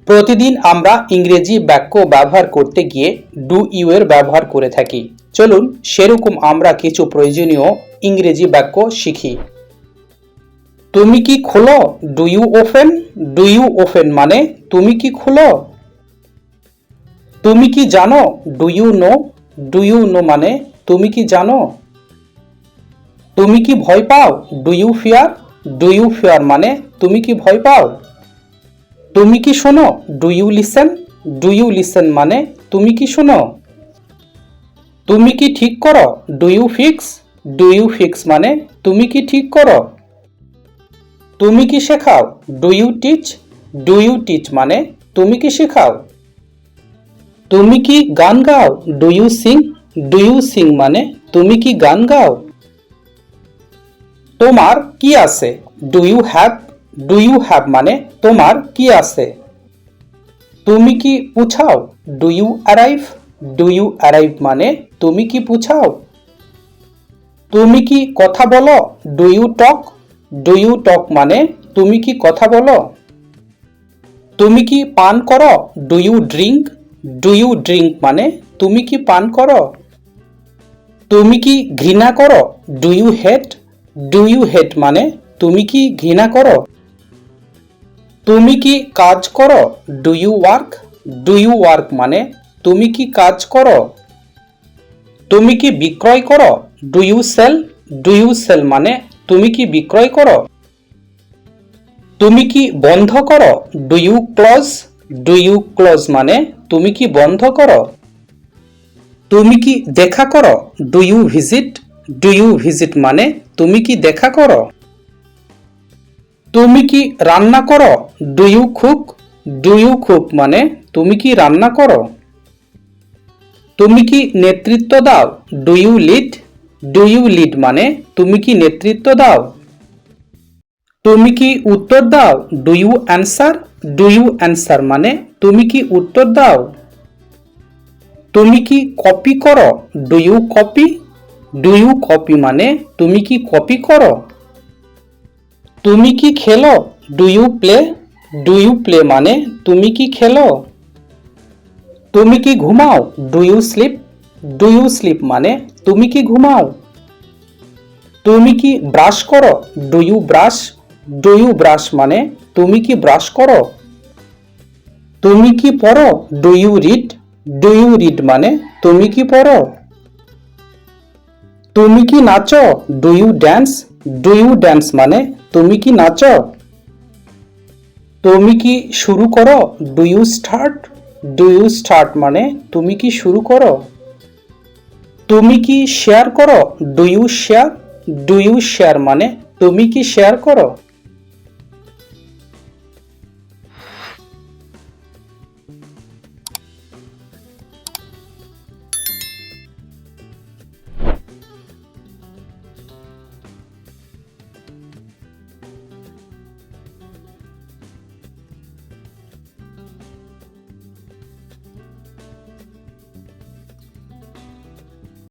প্রতিদিন আমরা ইংরেজি বাক্য ব্যবহার করতে গিয়ে ডু ইউ এর ব্যবহার করে থাকি। চলুন সেরকম আমরা কিছু প্রয়োজনীয় ইংরেজি বাক্য শিখি। তুমি কি খোলো? Do you open? Do you open মানে তুমি কি খোলো। তুমি কি জানো? Do you know? Do you know মানে তুমি কি জানো। তুমি কি ভয় পাও? Do you fear? Do you fear মানে তুমি কি ভয় পাও। তুমি কি শোনো? Do you listen? Do you listen মানে তুমি কি শোনো। তুমি কি ঠিক করো? Do you fix? Do you fix মানে তুমি কি ঠিক করো। তুমি কি শেখাও? Do you teach? Do you teach মানে তুমি কি শেখাও। তুমি কি গান গাও? Do you sing? Do you sing মানে তুমি কি গান গাও। তোমার কি আছে? Do you have? Do you have মানে তোমার কি আছে। তুমি কি পুছাও? Do you arrive? Do you arrive মানে তুমি কি পুছাও। তুমি কি কথা বলো? Do you talk? Do you talk মানে তুমি কি কথা বলো। তুমি কি পান করো? Do you drink? Do you drink মানে তুমি কি পান করো। তুমি কি ঘৃণা করো? Do you hate? Do you hate মানে তুমি কি ঘৃণা করো। তুমি কি কাজ করো? Do you work? Do you work মানে তুমি কি কাজ করো। তুমি কি বিক্রয় করো? Do you sell? Do you sell মানে তুমি কি বিক্রয় করো। তুমি কি বন্ধ করো? Do you close? Do you close মানে তুমি কি বন্ধ করো। তুমি কি দেখা করো? Do you visit? Do you visit মানে তুমি কি দেখা করো। তুমি কি রান্না করো? Do you cook? Do you cook মানে তুমি কি রান্না করো। তুমি কি নেতৃত্ব দাও? Do you lead? Do you lead মানে তুমি কি নেতৃত্ব দাও। তুমি কি উত্তর দাও? Do you answer? Do you answer মানে তুমি কি উত্তর দাও। তুমি কি কপি করো? Do you copy? Do you copy মানে তুমি কি কপি করো। তুমি কি খেলো? Do you play? Do you play মানে তুমি কি খেলো। তুমি কি ঘুমাও? Do you sleep? Do you sleep মানে তুমি কি ঘুমাও। তুমি কি ব্রাশ করো? Do you brush? Do you brush মানে তুমি কি ব্রাশ করো। তুমি কি পড়ো? Do you read? Do you read মানে তুমি কি পড়ো। তুমি কি নাচো? Do you dance? Do you dance মানে তুমি কি নাচো। তুমি কি শুরু করো? Do you start? Do you start মানে তুমি কি শুরু করো। তুমি কি শেয়ার করো? Do you share? Do you share মানে তুমি কি শেয়ার করো।